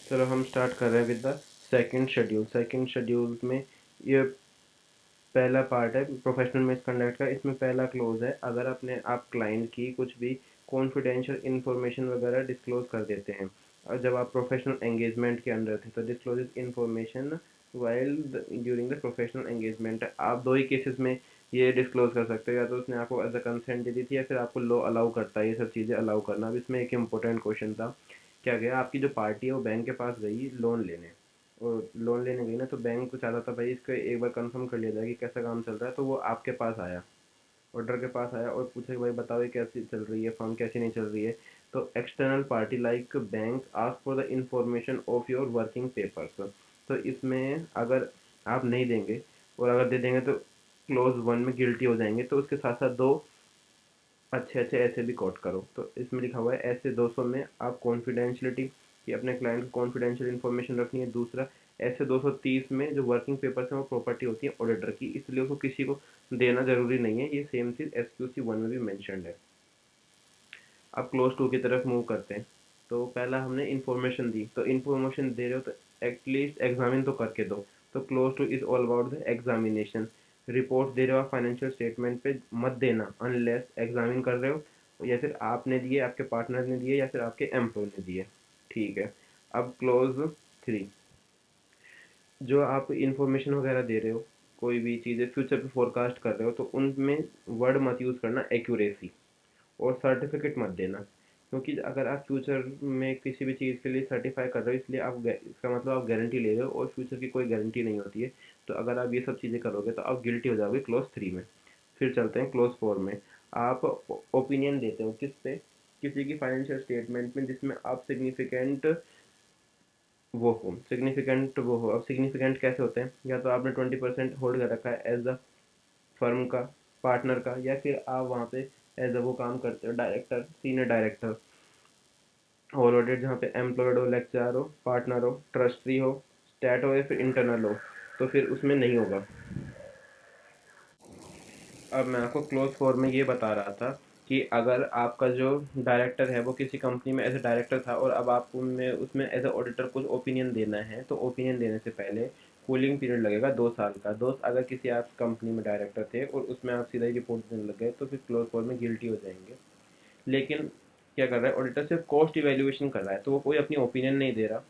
चलो हम स्टार्ट कर रहे हैं with the second schedule. Second schedule में ये पहला पार्ट है प्रोफेशनल मिसकंडक्ट का। इसमें पहला क्लोज है, अगर अपने आप क्लाइंट की कुछ भी कॉन्फिडेंशियल इंफॉर्मेशन वगैरह डिस्क्लोज कर देते हैं और जब आप प्रोफेशनल एंगेजमेंट के अंदर थे तो disclose information while during the professional engagement. आप दो ही केसेस में ये डिस्क्लोज कर सकते हो, या तो उसने आपको एज अ कंसेंट दे दी थी या फिर आपको लॉ अलाउ करता है ये सब चीज़ें अलाउ करना। अब इसमें एक इम्पोर्टेंट क्वेश्चन था, क्या गया आपकी जो पार्टी है वो बैंक के पास गई लोन लेने, और लोन लेने गई ना तो बैंक को चाहता था भाई इसको एक बार कंफर्म कर लिया जाए कि कैसा काम चल रहा है। तो वो आपके पास आया, ऑर्डर के पास आया और पूछे कि भाई बताओ ये कैसी चल रही है, फर्म कैसी नहीं चल रही है। तो external party like bank ask for the information of your working papers. तो इसमें अगर आप नहीं देंगे और अगर दे देंगे तो क्लोज वन में गिल्टी हो जाएंगे। तो उसके साथ साथ दो अच्छे अच्छे ऐसे भी कोट करो। तो इसमें लिखा हुआ है ऐसे 200 में आप कॉन्फिडेंशियलिटी कि अपने क्लाइंट को कॉन्फिडेंशियल इन्फॉर्मेशन रखनी है। दूसरा ऐसे 230 में जो वर्किंग पेपर्स हैं वो प्रॉपर्टी होती है ऑडिटर की, इसलिए उसको किसी को देना जरूरी नहीं है। ये सेम चीज़ SQC 1 में भी मैंशनड है। अब क्लोज टू की तरफ मूव करते हैं। तो पहला हमने इन्फॉर्मेशन दी, तो इन्फॉर्मेशन दे रहे हो तो एटलीस्ट एग्जामिन तो करके दो। तो clause two is all about the examination. Report दे रहे हो आप फाइनेंशियल स्टेटमेंट पे मत देना अनलेस एग्जामिन कर रहे हो, या फिर आपने दिए, आपके पार्टनर ने दिए, या फिर आपके एम्प्लॉय ने दिए। ठीक है। अब क्लोज 3, जो आप इंफॉर्मेशन वगैरह दे रहे हो, कोई भी चीज़ें फ्यूचर पे फोरकास्ट कर रहे हो, तो उनमें वर्ड मत यूज़ करना एक्यूरेसी, और सर्टिफिकेट मत देना। क्योंकि अगर आप फ्यूचर में किसी भी चीज़ के लिए सर्टिफाई कर रहे हो, इसलिए आप इसका मतलब आप गारंटी ले रहे हो, और फ्यूचर की कोई गारंटी नहीं होती है। तो अगर आप ये सब चीज़ें करोगे तो आप गिल्टी हो जाओगे क्लोज 3 में। फिर चलते हैं क्लोज 4 में। आप ओपिनियन देते हो किस पे, किसी की फाइनेंशियल स्टेटमेंट में जिसमें आप सिग्निफिकेंट वो हो। अब सिग्निफिकेंट कैसे होते हैं, या तो आपने 20% होल्ड कर रखा है एज अ फर्म का, पार्टनर का, या फिर आप वहाँ पे एज अ वो काम करते हो director, senior director, whole audit जहाँ पे एम्प्लॉयड हो, लेक्चर हो, पार्टनर हो, ट्रस्टी हो, स्टैट हो, या फिर इंटरनल हो, तो फिर उसमें नहीं होगा। अब मैं आपको क्लोज फोर में ये बता रहा था कि अगर आपका जो डायरेक्टर है वो किसी कंपनी में एज ए डायरेक्टर था और अब आपको में उसमें एज ए ऑडिटर कुछ ओपिनियन देना है, तो ओपिनियन देने से पहले कूलिंग पीरियड लगेगा 2 साल का। दोस्त अगर किसी आप कंपनी में डायरेक्टर थे और उसमें आप सीधा ही रिपोर्ट देने लग गए तो फिर क्लोज फोर में गिल्टी हो जाएंगे। लेकिन क्या कर रहा है ऑडिटर, सिर्फ कॉस्ट इवेल्युएशन कर रहा है, तो वो कोई अपनी ओपिनियन नहीं दे रहा।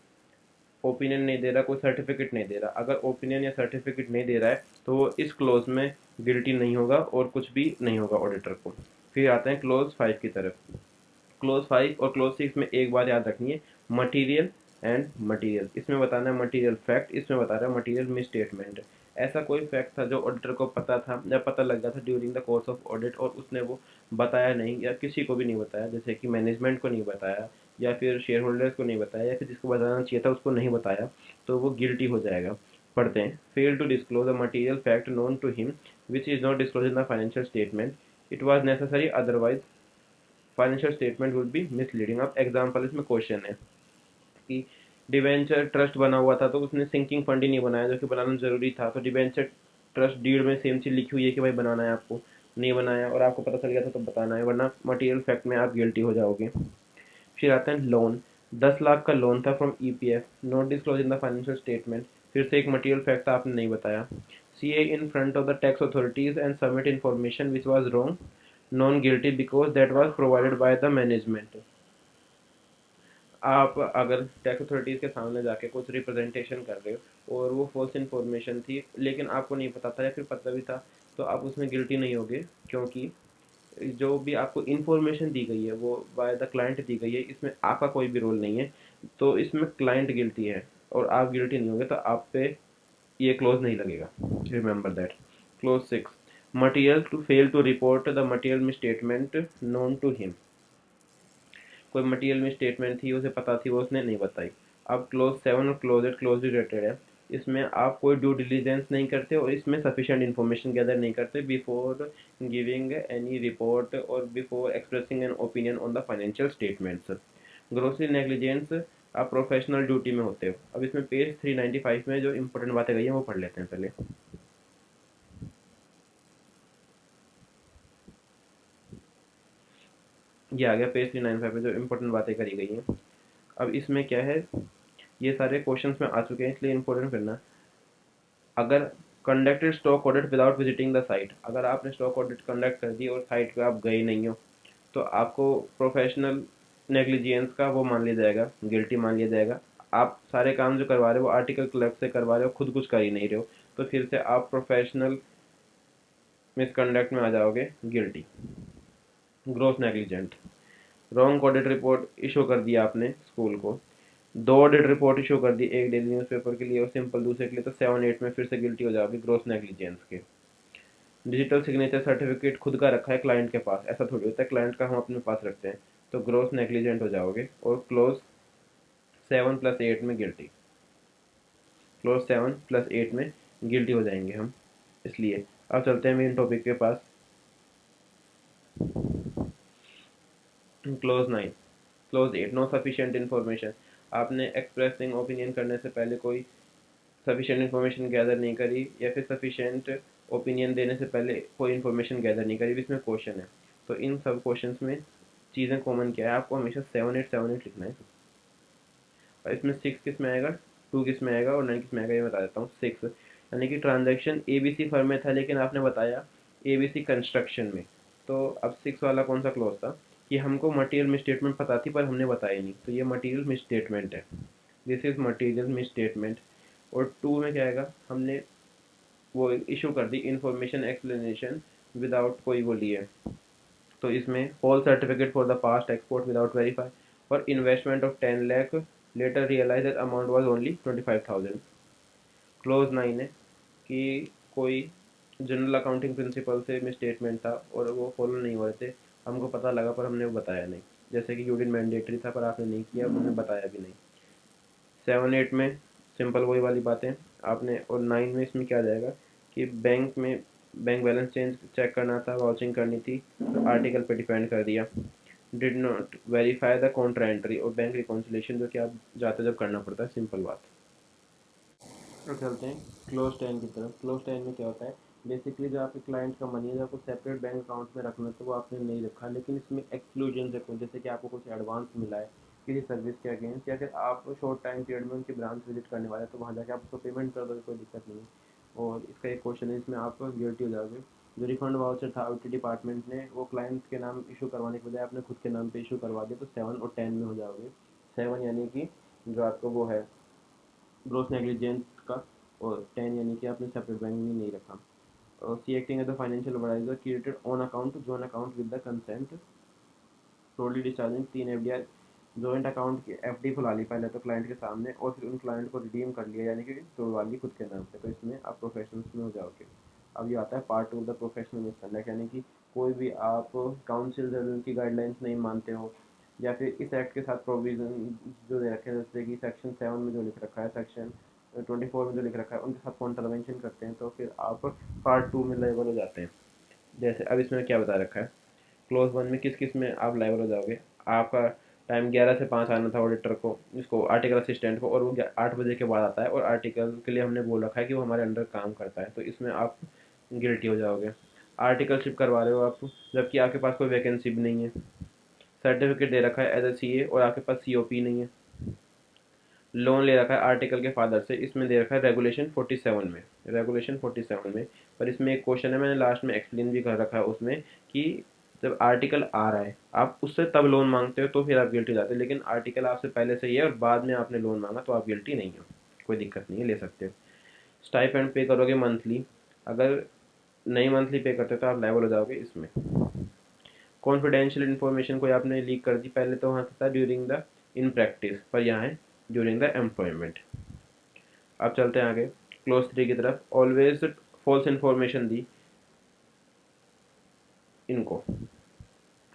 ओपिनियन नहीं दे रहा, कोई सर्टिफिकेट नहीं दे रहा। अगर ओपिनियन या सर्टिफिकेट नहीं दे रहा है तो वो इस क्लोज में गिल्टी नहीं होगा और कुछ भी नहीं होगा ऑडिटर को। फिर आते हैं क्लोज 5 की तरफ। क्लोज 5 और क्लोज 6 में एक बात याद रखनी है, मटीरियल एंड मटीरियल। इसमें बताना है मटीरियल फैक्ट, इसमें बता रहा है मटीरियल मिस स्टेटमेंट। ऐसा कोई फैक्ट था जो ऑडिटर को पता था या पता लग गया था during the course of audit और उसने वो बताया नहीं, या किसी को भी नहीं बताया, जैसे कि मैनेजमेंट को नहीं बताया, या फिर शेयर होल्डर्स को नहीं बताया, या फिर जिसको बताना चाहिए था उसको नहीं बताया, तो वो गिल्टी हो जाएगा। पढ़ते हैं, fail to disclose a material fact known to him which is not disclose in the financial statement, it was necessary otherwise financial statement would be misleading. अब एग्जाम्पल इसमें क्वेश्चन है कि डिवेंचर ट्रस्ट बना हुआ था तो उसने सिंकिंग फंड ही नहीं बनाया जो कि बनाना जरूरी था। तो डिवेंचर ट्रस्ट डीड में सेम चीज लिखी हुई है कि भाई बनाना है, आपको नहीं बनाया और आपको पता चल गया था तो बताना है, वरना मटेरियल फैक्ट में आप गिल्टी हो जाओगे। फिर आता है लोन, 10 लाख का लोन था from EPF, not disclose in the financial statement. फिर से एक मटेरियल फैक्ट था, आपने नहीं बताया। CA in front of the tax authorities and submit information which was wrong, non guilty because that was provided by the management. आप अगर tax authorities के सामने जाके कुछ रिप्रेजेंटेशन कर रहे हो और वो फॉल्स इन्फॉर्मेशन थी लेकिन आपको नहीं पता था या फिर पता भी था, तो आप उसमें गिल्टी नहीं होगे, क्योंकि जो भी आपको इन्फॉर्मेशन दी गई है वो बाय द क्लाइंट दी गई है, इसमें आपका कोई भी रोल नहीं है। तो इसमें क्लाइंट गिल्टी है और आप गिल्टी नहीं होगे, तो आप पे ये क्लोज नहीं लगेगा। Remember that. Clause 6, material to fail to report the material misstatement known to him. कोई मटेरियल में स्टेटमेंट थी उसे पता थी वो उसने नहीं बताई। अब क्लोज 7 और क्लोज 8 क्लोजली रिलेटेड है। इसमें आप कोई ड्यू डिलीजेंस नहीं करते और इसमें सफिशिएंट इन्फॉर्मेशन गैदर नहीं करते बिफोर गिविंग एनी रिपोर्ट और before expressing an opinion on the financial statements. Grocery negligence आप प्रोफेशनल ड्यूटी में होते हो। अब इसमें पेज 395 में जो इंपॉर्टेंट बातें गई हैं वो पढ़ लेते हैं पहले। ये आ गया पेज 395 में जो इंपॉर्टेंट बातें करी गई हैं। अब इसमें क्या है, ये सारे क्वेश्चंस में आ चुके हैं, इसलिए इंपॉर्टेंट करना। अगर conducted stock audit without visiting the site, अगर आपने स्टॉक ऑडिट कंडक्ट कर दी और साइट पे आप गए नहीं हो, तो आपको प्रोफेशनल नेग्लिजेंस का वो मान लिया जाएगा, गिल्टी मान लिया जाएगा। आप सारे काम जो करवा रहे हो वो आर्टिकल क्लर्क से करवा रहे हो, खुद कुछ कर ही नहीं रहे हो, तो फिर से आप प्रोफेशनल मिसकंडक्ट में आ जाओगे, guilty, gross negligent. Wrong audit report issue कर दिया आपने स्कूल को, 2 ऑडिट रिपोर्ट इशू कर दी, एक डेली न्यूज़पेपर के लिए और सिंपल दूसरे के लिए, तो 7-8 में फिर से गिल्टी हो जाओगे ग्रोस नेग्लिजेंस के। डिजिटल सिग्नेचर सर्टिफिकेट खुद का रखा है क्लाइंट के पास, ऐसा थोड़ी होता है, क्लाइंट का हम अपने पास रखते हैं, तो ग्रोस नेग्लिजेंट हो जाओगे और क्लोज 7+8 में गिल्टी, क्लोज 7+8 में गिल्टी हो जाएंगे हम, इसलिए। अब चलते हैं मेन टॉपिक के पास। Clause 9, clause 8, no sufficient information. आपने एक्सप्रेसिंग ओपिनियन करने से पहले कोई सफिशिएंट इन्फॉर्मेशन गैदर नहीं करी, या फिर सफिशिएंट ओपिनियन देने से पहले कोई इन्फॉर्मेशन गैदर नहीं करी, इसमें क्वेश्चन है। तो इन सब क्वेश्चन में चीज़ें कॉमन क्या है, आपको हमेशा 7-8 लिखना है, और इसमें 6 किस में आएगा, 2 किस में आएगा और 9 किस में आएगा, ये बता देता हूँ। 6 यानी कि ट्रांजेक्शन ABC फर्म में था, लेकिन आपने बताया ABC कंस्ट्रक्शन में, तो अब 6 वाला कौन सा क्लोज था कि हमको मटेरियल मिसस्टेटमेंट पता थी पर हमने बताया नहीं, तो ये मटेरियल मिसस्टेटमेंट है, दिस इज मटेरियल मिसस्टेटमेंट। और 2 में क्या आएगा, हमने वो इशू कर दी इंफॉर्मेशन एक्सप्लेनेशन विदाउट कोई वो लिए, तो इसमें whole certificate for the past export without verify, और investment of 10 lakh, later realise that amount was only 25,000। Clause 9 है कि कोई जनरल अकाउंटिंग प्रिंसिपल से मिसस्टेटमेंट था और वो फॉलो नहीं हो रहे थे, हमको पता लगा पर हमने वो बताया नहीं, जैसे कि यूडिन मैंडेटरी था पर आपने नहीं किया, हमने बताया भी नहीं। 7-8 में सिंपल वही वाली बातें आपने, और 9 में इसमें क्या जाएगा कि बैंक में बैंक बैलेंस चेंज चेक करना था, वाउचिंग करनी थी, तो आर्टिकल पे डिपेंड कर दिया। Did not verify the Contra entry, और बैंक रिकॉन्सिलेशन जो कि आप जाते जब करना पड़ता है, सिंपल बात। तो चलते हैं क्लोज 10 की तरफ। क्लोज 10 में क्या होता है, बेसिकली जो आपके क्लाइंट का मनी है आपको सेपरेट बैंक अकाउंट में रखना, तो वो आपने नहीं रखा, लेकिन इसमें एक्सक्लूजन है कुछ, जैसे कि आपको कुछ एडवांस मिला है किसी सर्विस के अगेंस्ट, या फिर आप शॉर्ट टाइम पीरियड में उनकी ब्रांच विजिट करने वाले हैं, तो वहाँ जाके आप उसको पेमेंट कर दोगे, कोई दिक्कत नहीं है। और इसका एक क्वेश्चन है, इसमें आप गिल्टी हो जाओगे। जो रिफंड वाउचर था आईटी डिपार्टमेंट ने वो क्लाइंट के नाम इशू करवाने के बजाय आपने खुद के नाम पे इशू करवा दिया, तो 7 और 10 में हो जाओगे। 7 यानी कि जो आपको वो है ग्रोस नेग्लिजेंस का, और 10 यानी कि आपने सेपरेट बैंक में नहीं रखा। और C acting as the financial adviser created on account to joint account with the consent, totally discharging 3 FDR, joint account की FD खुला ली पहले तो क्लाइंट के सामने, और फिर उन क्लाइंट को रिडीम कर लिया, यानी कि तोड़वा ली खुद के नाम पे, तो इसमें आप प्रोफेशनल्स में हो जाओगे। अब ये आता है पार्ट 2 द प्रोफेशनल मिसकंडक्ट, यानी कि कोई भी आप काउंसिल जनरल की गाइडलाइंस नहीं मानते हो, या फिर इस एक्ट के साथ प्रोविजन जो दे रखे हैं, जैसे कि सेक्शन 7 में जो लिख रखा है, सेक्शन 24 में जो लिख रखा है, उनके साथ कॉन्ट्रावेंशन करते हैं, तो फिर आप पार्ट 2 में लेवल हो जाते हैं। जैसे अब इसमें क्या बता रखा है, क्लोज 1 में किस किस में आप लाइबल हो जाओगे। आपका टाइम 11 से 5 आना था ऑडिटर को, इसको आर्टिकल असिस्टेंट को, और वो 8 बजे के बाद आता है, और आर्टिकल के लिए हमने बोल रखा है कि वो हमारे अंडर काम करता है, तो इसमें आप गिल्टी हो जाओगे। आर्टिकलशिप करवा रहे हो आप, जबकि आपके पास कोई वैकेंसी भी नहीं है। सर्टिफिकेट दे रखा है एज ए CA और आपके पास COP नहीं है। लोन ले रखा है आर्टिकल के फादर से, इसमें दे रखा है रेगुलेशन 47 में, रेगुलेशन 47 में। पर इसमें एक क्वेश्चन है, मैंने लास्ट में एक्सप्लेन भी कर रखा है उसमें, कि जब आर्टिकल आ रहा है आप उससे तब लोन मांगते हो तो फिर आप गिल्टी जाते हो, लेकिन आर्टिकल आपसे पहले से ही है और बाद में आपने लोन मांगा तो आप गिल्टी नहीं हो, कोई दिक्कत नहीं है, ले सकते हो। स्टाइपेंड पे करोगे मंथली, अगर नहीं मंथली पे करते तो आप लायबल हो जाओगे इसमें। कॉन्फिडेंशियल इन्फॉर्मेशन कोई आपने लीक कर दी, पहले तो वहाँ था ड्यूरिंग द इन प्रैक्टिस, पर यहाँ है ड्यूरिंग द एम्प्लॉयमेंट। अब चलते हैं आगे क्लोज 3 की तरफ। ऑलवेज फॉल्स इन्फॉर्मेशन दी इनको।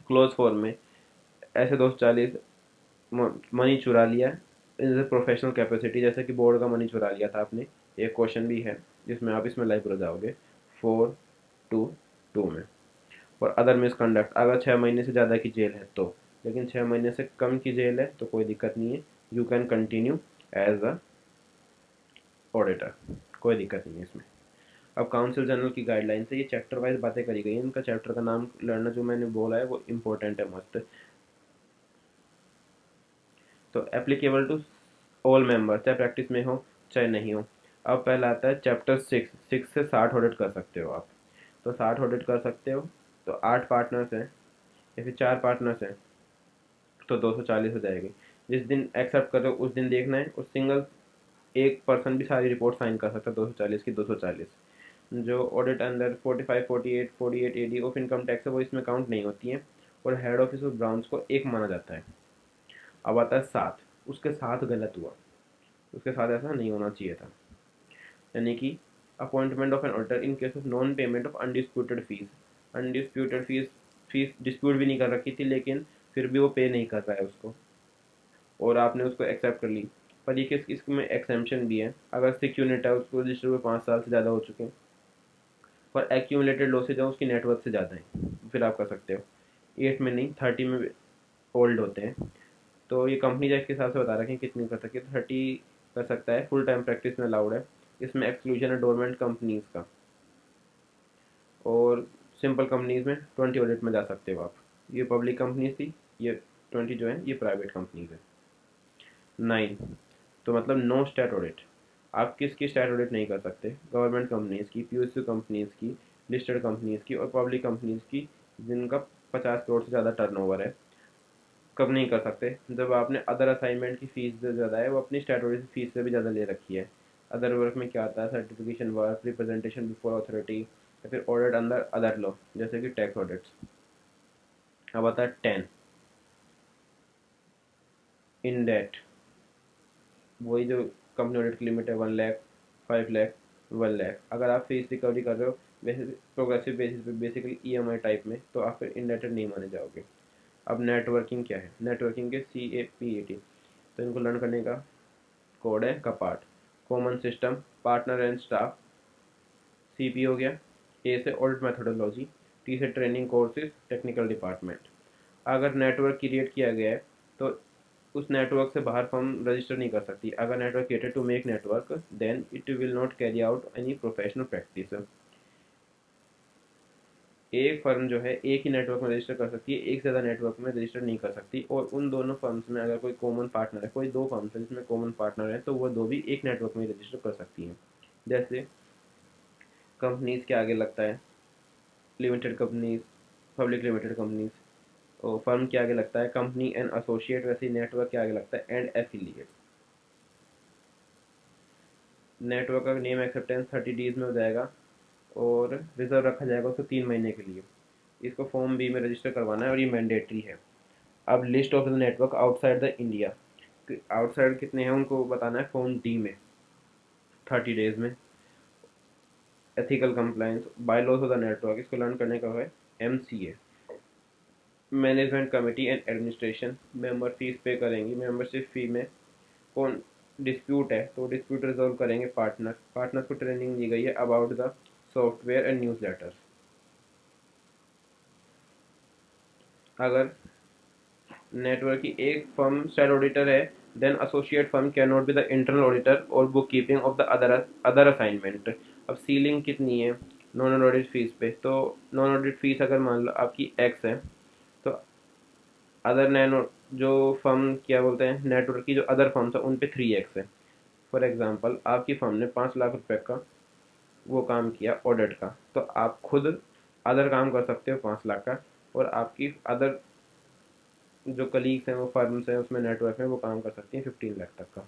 क्लोज 4 में ऐसे दोस्त 40 मनी चुरा लिया इन प्रोफेशनल कैपेसिटी, जैसे कि बोर्ड का मनी चुरा लिया था आपने, एक क्वेश्चन भी है जिसमें आप इसमें लाइव हो जाओगे 4-2 में। और अदर मिसकंडक्ट, अगर 6 महीने से ज़्यादा की जेल है तो, लेकिन 6 महीने से कम की जेल है तो कोई दिक्कत नहीं है, you can continue as a auditor, कोई दिक्कत नहीं है इसमें। अब काउंसिल जनरल की गाइडलाइन से ये चैप्टर वाइज बातें करी गई हैं, इनका चैप्टर का नाम लड़ना जो मैंने बोला है वो इम्पोर्टेंट है मस्त। तो एप्लीकेबल टू ऑल मेंबर, चाहे प्रैक्टिस में हो चाहे नहीं हो। अब पहला आता है चैप्टर 6, 6 से 60 ऑडिट कर सकते हो आप। तो 60 ऑडिट कर सकते हो, तो 8 पार्टनर्स हैं या फिर 4 पार्टनर्स हैं, तो 240 हो जाएगी। जिस दिन एक्सेप्ट करो उस दिन देखना है, और सिंगल एक पर्सन भी सारी रिपोर्ट साइन कर सकता है 240 की 240। जो ऑडिट अंदर 45, 48, 48 एडी ऑफ इनकम टैक्स है वो इसमें काउंट नहीं होती हैं, और हेड ऑफिस और ब्रांच को एक माना जाता है। अब आता है 7, उसके साथ गलत हुआ, उसके साथ ऐसा नहीं होना चाहिए था, यानी कि appointment of an auditor in case of non payment of undisputed fees. Undisputed fees, fees dispute भी नहीं कर रखी थी लेकिन फिर भी वो पे नहीं कर रहा है उसको, और आपने उसको एक्सेप्ट कर ली। पर ये किस इसमें एक्सेम्पशन भी है, अगर 6 यूनिट है उसको रजिस्टर हुए 5 साल से ज़्यादा हो चुके हैं, पर एक्यूमुलेटेड लॉसेज है उसकी नेटवर्क से ज़्यादा है, फिर आप कर सकते हो। 8 में नहीं, 30 में ओल्ड होते हैं। तो ये कंपनी एक्ट के हिसाब से बता रखे हैं कितनी कर सकते हैं, 30 कर सकता है, फुल टाइम प्रैक्टिस में अलाउड है। इसमें एक्सक्लूजन है डोरमेंट कंपनीज का, और सिंपल कंपनीज में 20 ऑडिट में जा सकते हो आप। ये पब्लिक कंपनीज थी, ये 20 जो है ये प्राइवेट कंपनीज है। 9, तो मतलब नो स्टैट ऑडिट, आप किसकी स्टैट ऑडिट नहीं कर सकते? गवर्नमेंट कंपनीज की, पीएसयू कंपनीज की, लिस्टेड कंपनीज की और पब्लिक कंपनीज की जिनका 50 करोड़ से ज़्यादा टर्नओवर है। कब नहीं कर सकते? जब आपने अदर असाइनमेंट की फीस जो ज़्यादा है वो अपनी स्टैट्यूटरी फीस से भी ज़्यादा ले रखी है। अदर वर्क में क्या आता है? Certification work, representation before authority, या फिर ऑडिट अंदर अदर लॉ जैसे कि टैक्स ऑडिट्स। अब आता है 10, इन डेट, वही जो कंपनी ऑडिट की लिमिट है 1 लाख, 5 लाख, 1 लाख। अगर आप फीस रिकवरी कर रहे हो वैसे प्रोग्रेसिव बेसिस पे, बेसिकली ईएमआई टाइप में, तो आप फिर इंडेटेड नहीं माने जाओगे। अब नेटवर्किंग क्या है? नेटवर्किंग के CAPAT, तो इनको लर्न करने का कोड है कपाट। Common system, partner and staff, CP हो गया। A से ऑडिट मेथोडोलॉजी, T से ट्रेनिंग कोर्सेज, टेक्निकल डिपार्टमेंट। अगर नेटवर्क क्रिएट किया गया है तो उस नेटवर्क से बाहर फर्म रजिस्टर नहीं कर सकती। अगर network created to make network, then it will not carry out any professional practice. एक फर्म जो है एक ही नेटवर्क में रजिस्टर कर सकती है, एक से ज़्यादा नेटवर्क में रजिस्टर नहीं कर सकती। और उन दोनों फर्म्स में अगर कोई कॉमन पार्टनर है, कोई दो फर्म्स है जिसमें कॉमन पार्टनर है, तो वो दो भी एक नेटवर्क में रजिस्टर कर सकती हैं। जैसे कंपनीज के आगे लगता है limited companies, public limited companies, और फर्म के आगे लगता है कंपनी एंड एसोसिएट, वैसे नेटवर्क के आगे लगता है एंड एफिलिएट। नेटवर्क का नेम एक्सेप्टेंस 30 डेज में हो जाएगा, और रिजर्व रखा जाएगा उसको 3 महीने के लिए। इसको फॉर्म बी में रजिस्टर करवाना है और ये मैंडेटरी है। अब list of the network outside the India, outside कितने हैं उनको बताना है फॉर्म डी में 30 डेज में। Ethical compliance, bylaws of the network, इसको लर्न करने का है MCA। Management committee and administration, member fees pay करेंगी, मेंबरशिप फी में कौन डिस्प्यूट है तो डिस्प्यूट रिजॉल्व करेंगे पार्टनर। पार्टनर को ट्रेनिंग दी गई है about the software and newsletters. अगर नेटवर्क की एक फर्म स्टेट ऑडिटर है, then associate firm can not be the internal auditor और book keeping of the other assignment. अब सीलिंग कितनी है नॉन ऑडिट फीस पे? तो नॉन ऑडिट फीस अगर मान लो आपकी X है, तो अदर नैनो जो फर्म क्या बोलते हैं नेटवर्क की जो अदर फर्म्स है उन पे 3X है। फॉर एग्जांपल आपकी फर्म ने 5 लाख रुपए का वो काम किया ऑडिट का, तो आप खुद अदर काम कर सकते हो 5 लाख का, और आपकी अदर जो कलीग्स हैं वो फर्म्स हैं उसमें नेटवर्क में वो काम कर सकती हैं 15 लाख तक का।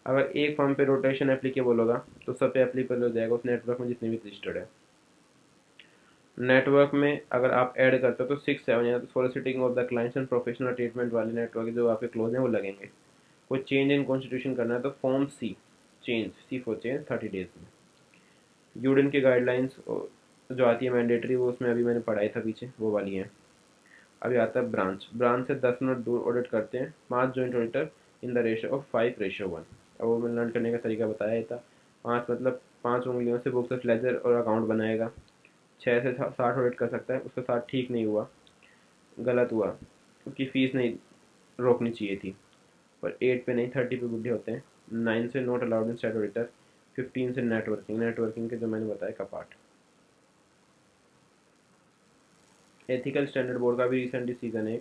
अगर एक फर्म पे रोटेशन एप्लीकेबल होगा तो सब पे एप्लीकेबल हो जाएगा उस नेटवर्क में जितने भी रजिस्टर्ड है। नेटवर्क में अगर आप ऐड करते हो तो 6, 7 या सोलिसिटिंग of the clients and professional treatment वाले नेटवर्क जो आपके क्लोज हैं वो लगेंगे। कोई चेंज इन कॉन्स्टिट्यूशन करना है तो form C for change 30 days में। यूडिन की गाइडलाइंस जो आती है मैंडेटरी, वो उसमें अभी मैंने पढ़ाई था पीछे, वो वाली है। अभी आता है ब्रांच। ब्रांच से 10 मिनट दूर ऑडिट करते हैं 5 joint auditor in the ratio of 5:1। अब वो मैंने लर्न करने का तरीका बताया था। 5 मतलब 5 उंगलियों से बुक्स ऑफ लेजर और अकाउंट बनाएगा। 6 से 60 ऑडिट कर सकता है, उसके साथ ठीक नहीं हुआ, गलत हुआ, उसकी फ़ीस नहीं रोकनी चाहिए थी। पर 8 पे नहीं, 30 पे बुढ़े होते हैं। 9 से not allowed in state auditor. 15 से नेटवर्किंग, नेटवर्किंग के जो मैंने बताया कपाट। एथिकल स्टैंडर्ड बोर्ड का भी रिसेंट डिसीजन है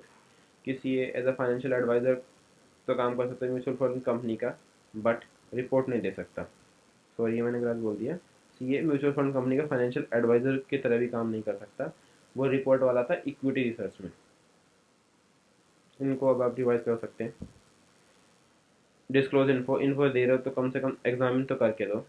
कि सी एज अ फाइनेंशियल एडवाइज़र तो काम कर सकता है म्यूचुअल फंड कंपनी का, बट रिपोर्ट नहीं दे सकता। सॉरी, ये मैंने गलत बोल दिया। सीए म्यूचुअल फंड कंपनी का फाइनेंशियल एडवाइजर की तरह भी काम नहीं कर सकता, वो रिपोर्ट वाला था इक्विटी रिसर्च में। इनको अब आप रिवाइज कर सकते हैं। डिस्क्लोज इन्फो, इन्फो दे रहे हो तो कम से कम एग्जामिन तो करके दो,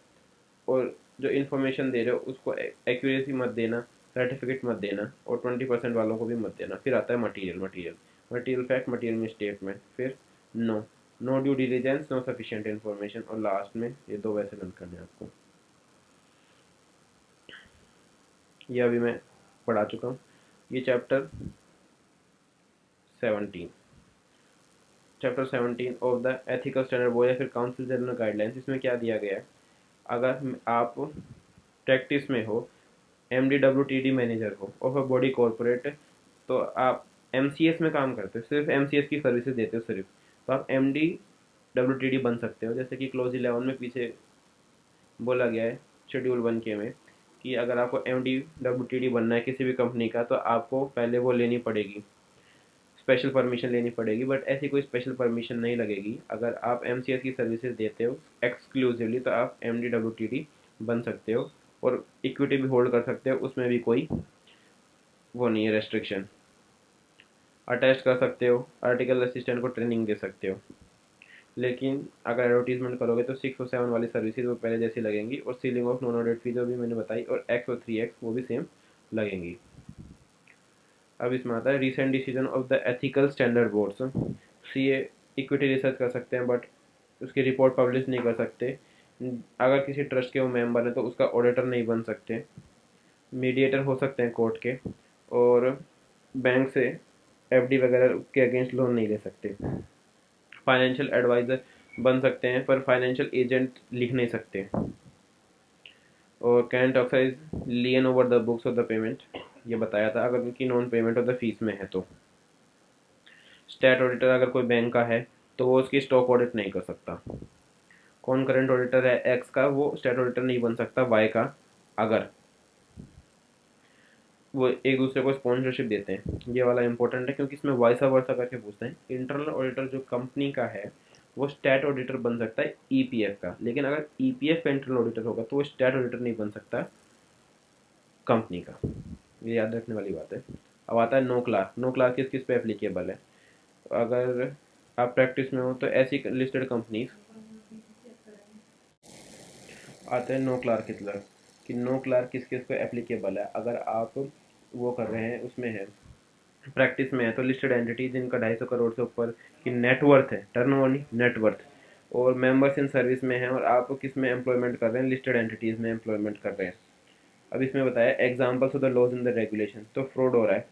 और जो इन्फॉर्मेशन दे रहे हो उसको एक्यूरेसी मत देना, सर्टिफिकेट मत देना, और 20% वालों को भी मत देना। फिर आता है material, material fact, material misstatement, फिर no, no due diligence, no sufficient information, और लास्ट में ये दो वैसे रन करने हैं आपको। ये अभी मैं पढ़ा चुका हूँ। ये chapter 17, chapter 17 of the ethical standard board या फिर काउंसिल जनरल गाइडलाइंस। इसमें क्या दिया गया है, अगर आप प्रैक्टिस में हो, MDWTD मैनेजर हो ऑफ अ बॉडी कॉर्पोरेट, तो आप MCS में काम करते हो, सिर्फ MCS की सर्विसेज देते हो सिर्फ, तो आप MDWTD बन सकते हो। जैसे कि क्लोज 11 में पीछे बोला गया है शेड्यूल 1K में कि अगर आपको MDWTD बनना है किसी भी कंपनी का, तो आपको पहले वो लेनी पड़ेगी, स्पेशल परमिशन लेनी पड़ेगी। बट ऐसी कोई स्पेशल परमिशन नहीं लगेगी। अगर आप MCS की सर्विसेज देते हो एक्सक्लूसिवली, तो आप MDWTD बन सकते हो, और इक्विटी भी होल्ड कर सकते हो, उसमें भी कोई वो नहीं है रेस्ट्रिक्शन। अटैच कर सकते हो, आर्टिकल असिस्टेंट को ट्रेनिंग दे सकते हो। लेकिन अगर एडवर्टीजमेंट करोगे तो 6 और 7 वाली सर्विसेज वो पहले जैसी लगेंगी, और सीलिंग ऑफ नॉन ऑडिट फी जो भी मैंने बताई, और X और 3X वो भी सेम लगेंगी। अब इसमें आता है recent decision of the ethical standard boards. CA equity research कर सकते हैं, बट उसकी रिपोर्ट पब्लिश नहीं कर सकते। अगर किसी ट्रस्ट के वो मेंबर है तो उसका ऑडिटर नहीं बन सकते। मीडिएटर हो सकते हैं कोर्ट के, और बैंक से FD वगैरह के अगेंस्ट लोन नहीं ले सकते। फाइनेंशियल एडवाइज़र बन सकते हैं, पर फाइनेंशियल एजेंट लिख नहीं सकते। और can exercise lien over the books of the payment, ये बताया था, अगर उनकी non payment of the fees में है तो। स्टैट ऑडिटर अगर कोई बैंक का है तो वो उसकी स्टॉक ऑडिट नहीं कर सकता। कौन करंट ऑडिटर है एक्स का, वो स्टैट ऑडिटर नहीं बन सकता वाई का, अगर वो एक दूसरे को स्पॉन्सरशिप देते हैं। ये वाला इंपॉर्टेंट है क्योंकि इसमें वाइसा वर्सा करके पूछते हैं। इंटरनल ऑडिटर जो कंपनी का है वो स्टैट ऑडिटर बन सकता है EPF का, लेकिन अगर EPF का इंटरनल ऑडिटर होगा तो वो स्टैट ऑडिटर नहीं बन सकता कंपनी का। ये याद रखने वाली बात है। अब आता है नो क्लार्क। नो क्लार्क किस किस पे एप्लीकेबल है, अगर आप प्रैक्टिस में हो तो ऐसी लिस्टेड कंपनीज आते हैं नो क्लार्क की तरफ, कि नो क्लार्क किस किस पे एप्लीकेबल है। अगर आप वो कर रहे हैं, उसमें है प्रैक्टिस में है, तो लिस्टेड एंटिटी जिनका 250 करोड़ से ऊपर की नेटवर्थ है, टर्नओवर नहीं नेटवर्थ, और मेंबर्स इन सर्विस में हैं, और आप किस में एम्प्लॉयमेंट कर रहे हैं, लिस्टेड एंटिटीज़ में एम्प्लॉयमेंट कर रहे हैं। अब इसमें बताया examples of the laws in the regulation, तो फ्रॉड हो रहा है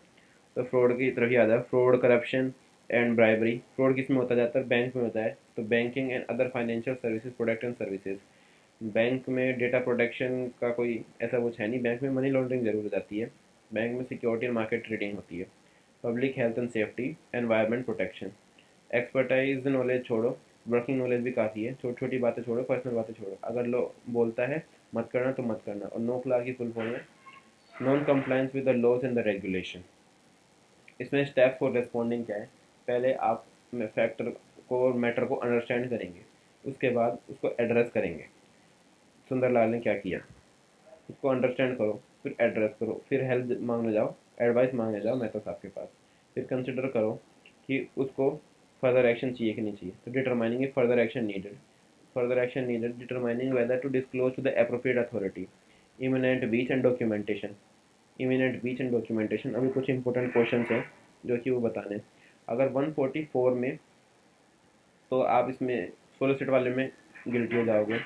तो फ्रॉड की तरफ याद है, fraud, corruption and bribery. Fraud किस में होता जाता है, बैंक में होता है, तो banking and other financial services product and services. Bank में डेटा प्रोटेक्शन का कोई ऐसा कुछ है नहीं, बैंक में मनी लॉन्ड्रिंग जरूर हो जाती है, बैंक में सिक्योरिटी एंड मार्केट ट्रेडिंग होती है। Public health and safety, environment protection. Expertise knowledge छोड़ो, वर्किंग नॉलेज भी काफ़ी है, छोटी छोटी बातें छोड़ो, पर्सनल बातें छोड़ो। अगर लो बोलता है मत करना तो मत करना। और नो क्लार्क की फुल फॉर्म है non compliance with the laws and the regulation. इसमें स्टेप फॉर रिस्पॉन्डिंग क्या है, पहले आप फैक्टर को और मैटर को अंडरस्टैंड करेंगे, उसके बाद उसको एड्रेस करेंगे। सुंदरलाल ने क्या किया, उसको अंडरस्टैंड करो, फिर एड्रेस करो, फिर हेल्प मांगने जाओ, एडवाइस मांगने जाओ मेहता साहब के पास, फिर कंसिडर करो कि उसको फर्दर एक्शन चाहिए कि नहीं चाहिए, तो determining further action needed, determining whether to disclose to the appropriate authority, imminent breach and documentation. Imminent breach and documentation, अभी कुछ इंपॉर्टेंट क्वेश्चन हैं जो कि वो बताने। अगर 144 में, तो आप इसमें सोलिसिट वाले में गिल्टी हो जाओगे।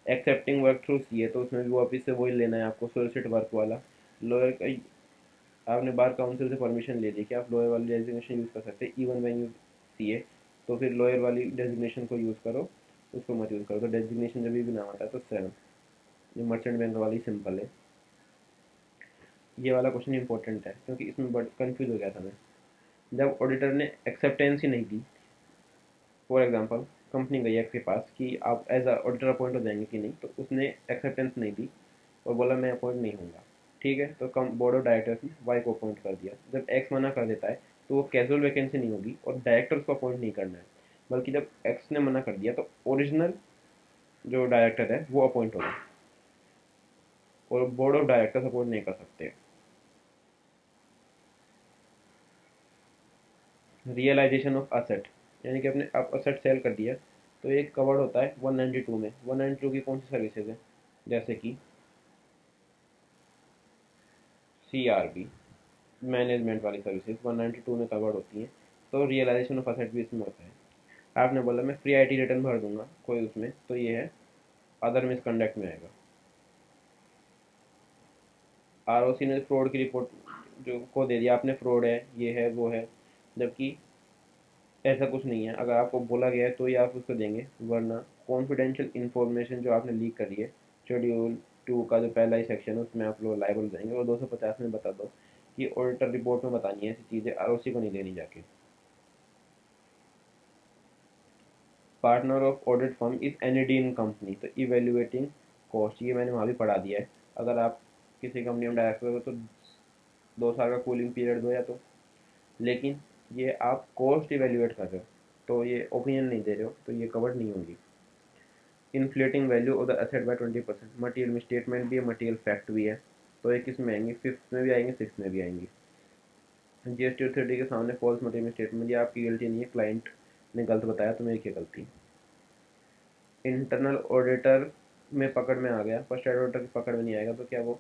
एक्सेप्टिंग वर्क थ्रू सीए, तो उसमें भी वापिस से वही लेना है आपको, सोलिसिट वर्क वाला। लोअर का आपने बार काउंसिल से परमिशन ले ली कि आप लोअर वाली डेजिग्नेशन यूज़ कर सकते हैं, इवन व्हेन यू सीए, तो फिर लोअर वाली डेजिग्नेशन को यूज़ करो, उसको मत यूज़ करो। तो डेजिग्नेशन जब भी नाम आता है तो 7, ये मर्चेंट बैंक वाली सिंपल है। ये वाला क्वेश्चन इंपॉर्टेंट है क्योंकि इसमें बड़ा कन्फ्यूज हो गया था मैं। जब ऑडिटर ने एक्सेप्टेंस ही नहीं दी, फॉर एग्जांपल कंपनी गई आपके पास कि आप एज अ ऑडिटर अपॉइंट हो जाएंगे कि नहीं, तो उसने एक्सेप्टेंस नहीं दी और बोला मैं अपॉइंट नहीं होऊंगा। ठीक है, तो कम बोर्ड ऑफ डायरेक्टर्स ने वाई को अपॉइंट कर दिया। जब एक्स मना कर देता है तो वो कैजुअल वैकेंसी नहीं होगी और डायरेक्टर्स को अपॉइंट नहीं करना है, बल्कि जब एक्स ने मना कर दिया तो ओरिजिनल जो डायरेक्टर है वो अपॉइंट होगा, और बोर्ड ऑफ डायरेक्टर सपोर्ट नहीं कर सकते। रियलाइजेशन ऑफ असेट, यानी कि अपने आप असेट सेल कर दिया, तो ये कवर्ड होता है 192 में। 192 की कौन सी सर्विसेज है, जैसे कि CRB, मैनेजमेंट वाली सर्विसेज 192 में कवर्ड होती हैं। तो रियलाइजेशन ऑफ असेट भी इसमें होता है। आपने बोला मैं फ्री IT रिटर्न भर दूंगा कोई उसमें, तो ये है अदर मिसकंडक्ट में आएगा। ROC ने फ्रॉड की रिपोर्ट जो को दे दिया, आपने फ्रॉड है, ये है वो है, जबकि ऐसा कुछ नहीं है। अगर आपको बोला गया है तो ही आप उसको देंगे, वरना कॉन्फिडेंशियल इन्फॉर्मेशन जो आपने लीक करी है, शेड्यूल 2 का जो पहला ही सेक्शन है उसमें आप लोग लाइबल हो जाएंगे। और 250 में बता दो कि ऑडिटर रिपोर्ट में बतानी है ऐसी चीज़ें, ROC को नहीं देनी जाके। Partner of audit firm is NED in company, तो इवेल्युएटिंग कॉस्ट, ये मैंने वहाँ भी पढ़ा दिया है। अगर आप किसी कंपनी में डायरेक्टर हो तो 2 साल का कूलिंग पीरियड दो, या तो, लेकिन ये आप कॉस्ट इवेल्युएट कर रहे हो, तो ये ओपिनियन नहीं दे रहे हो, तो ये कवर्ड नहीं होगी। Inflating value of the asset by 20%, material statement भी है, मटीरियल फैक्ट भी है। तो ये किस में आएंगे, फिफ्थ में भी आएंगे, सिक्स में भी आएंगी। GST अथॉरिटी के सामने फॉल्स मटीरियल स्टेटमेंट, ये आपकी गलती नहीं है, क्लाइंट ने गलत बताया तो मेरी क्या गलती। इंटरनल ऑडिटर में पकड़ में आ गया, पर स्टेट ऑडिटर की पकड़ में नहीं आएगा, तो क्या वो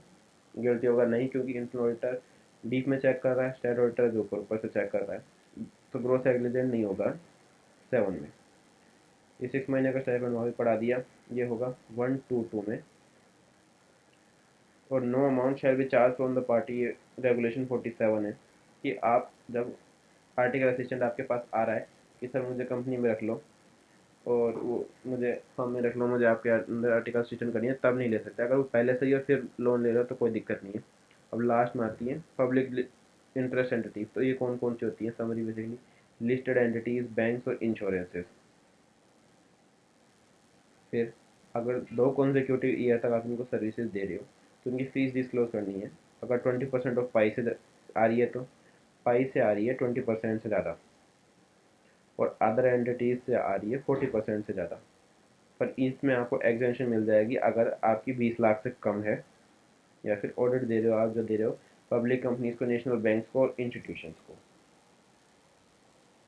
गिल्टी होगा? नहीं, क्योंकि इंटरनल ऑडिटर डीप में चेक कर रहा है, स्टेट ऑडिटर जो ऊपर ऊपर से चेक कर रहा है, तो ग्रोस एग्लिजेंट नहीं होगा 7 में। ये 6 महीने का स्टाइपेंड वहाँ भी पढ़ा दिया, ये होगा 122 में। और no amount shall be charge from the party, ये रेगुलेशन 47 है, कि आप जब आर्टिकल असिस्टेंट आपके पास आ रहा है कि सर मुझे कंपनी में रख लो, और वो मुझे फर्म में रख लो, मुझे आपके अंदर आर्टिकल असिस्टेंट करनी है, तब नहीं ले सकते। अगर वो पहले से ही और फिर लोन ले रहे हो तो कोई दिक्कत नहीं है। अब लास्ट में आती है पब्लिक इंटरेस्ट एंटिटीज, तो ये कौन कौन सी होती है summary basically, listed entities, banks और इंश्योरेंसेस। फिर अगर 2 consecutive ईयर तक आप इनको सर्विसेज दे रहे हो तो उनकी फ़ीस डिस्क्लोज करनी है। अगर 20% ऑफ पाई से आ रही है तो पाई से आ रही है 20% से ज़्यादा, और अदर एंटिटीज़ से आ रही है 40% से ज़्यादा। पर इसमें आपको एग्जेंशन मिल जाएगी अगर आपकी 20 लाख से कम है, या फिर ऑडिट दे रहे हो आप, जो दे रहे हो पब्लिक कंपनीज को, नेशनल बैंक्स को और इंस्टीट्यूशंस को।